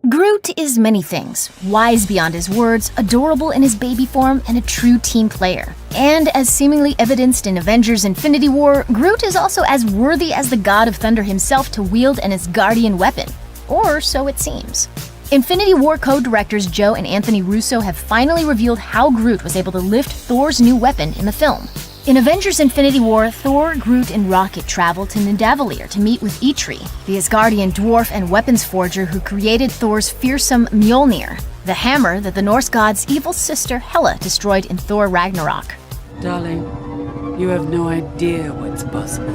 Groot is many things, wise beyond his words, adorable in his baby form, and a true team player. And as seemingly evidenced in Avengers Infinity War, Groot is also as worthy as the God of Thunder himself to wield an Asgardian weapon. Or so it seems. Infinity War co-directors Joe and Anthony Russo have finally revealed how Groot was able to lift Thor's new weapon in the film. In Avengers Infinity War, Thor, Groot, and Rocket travel to Nidavellir to meet with Eitri, the Asgardian dwarf and weapons forger who created Thor's fearsome Mjolnir, the hammer that the Norse god's evil sister Hela destroyed in Thor Ragnarok. Darling, you have no idea what's possible.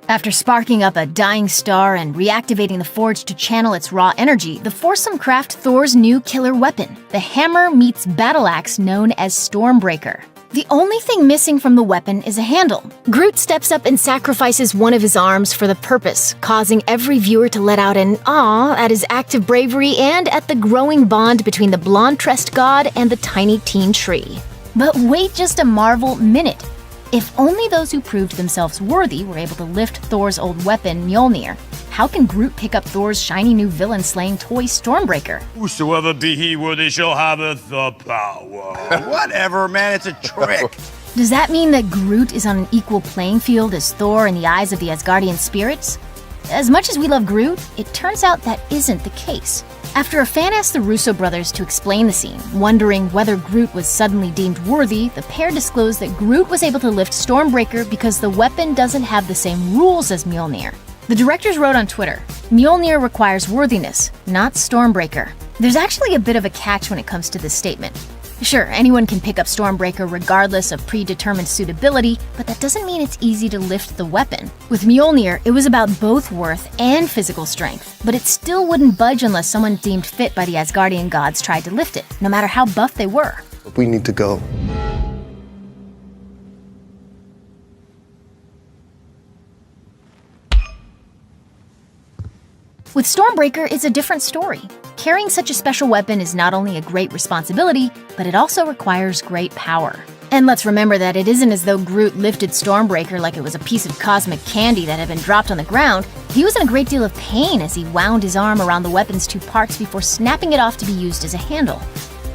After sparking up a dying star and reactivating the forge to channel its raw energy, the foursome craft Thor's new killer weapon, the hammer meets battle axe known as Stormbreaker. The only thing missing from the weapon is a handle. Groot steps up and sacrifices one of his arms for the purpose, causing every viewer to let out an "aw" at his act of bravery and at the growing bond between the blonde-tressed god and the tiny teen tree. But wait just a Marvel minute. If only those who proved themselves worthy were able to lift Thor's old weapon, Mjolnir, how can Groot pick up Thor's shiny new villain-slaying toy, Stormbreaker? Whosoever be he worthy shall have the power. Whatever, man, it's a trick. Does that mean that Groot is on an equal playing field as Thor in the eyes of the Asgardian spirits? As much as we love Groot, it turns out that isn't the case. After a fan asked the Russo brothers to explain the scene, wondering whether Groot was suddenly deemed worthy, the pair disclosed that Groot was able to lift Stormbreaker because the weapon doesn't have the same rules as Mjolnir. The directors wrote on Twitter, "Mjolnir requires worthiness, not Stormbreaker." There's actually a bit of a catch when it comes to this statement. Sure, anyone can pick up Stormbreaker regardless of predetermined suitability, but that doesn't mean it's easy to lift the weapon. With Mjolnir, it was about both worth and physical strength, but it still wouldn't budge unless someone deemed fit by the Asgardian gods tried to lift it, no matter how buff they were. We need to go. With Stormbreaker, it's a different story. Carrying such a special weapon is not only a great responsibility, but it also requires great power. And let's remember that it isn't as though Groot lifted Stormbreaker like it was a piece of cosmic candy that had been dropped on the ground. He was in a great deal of pain as he wound his arm around the weapon's two parts before snapping it off to be used as a handle.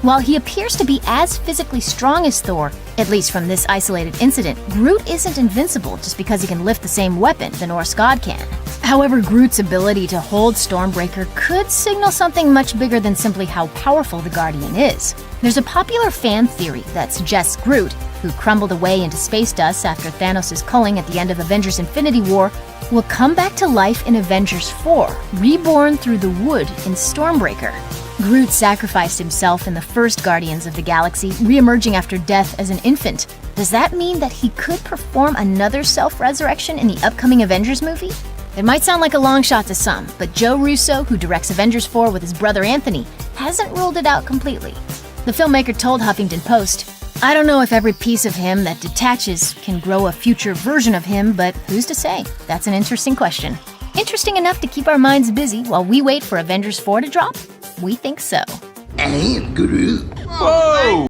While he appears to be as physically strong as Thor, at least from this isolated incident, Groot isn't invincible just because he can lift the same weapon the Norse god can. However, Groot's ability to hold Stormbreaker could signal something much bigger than simply how powerful the Guardian is. There's a popular fan theory that suggests Groot, who crumbled away into space dust after Thanos' culling at the end of Avengers Infinity War, will come back to life in Avengers 4, reborn through the wood in Stormbreaker. Groot sacrificed himself in the first Guardians of the Galaxy, re-emerging after death as an infant. Does that mean that he could perform another self-resurrection in the upcoming Avengers movie? It might sound like a long shot to some, but Joe Russo, who directs Avengers 4 with his brother Anthony, hasn't ruled it out completely. The filmmaker told Huffington Post, "I don't know if every piece of him that detaches can grow a future version of him, but who's to say? That's an interesting question. Interesting enough to keep our minds busy while we wait for Avengers 4 to drop? We think so." And Groot. Whoa!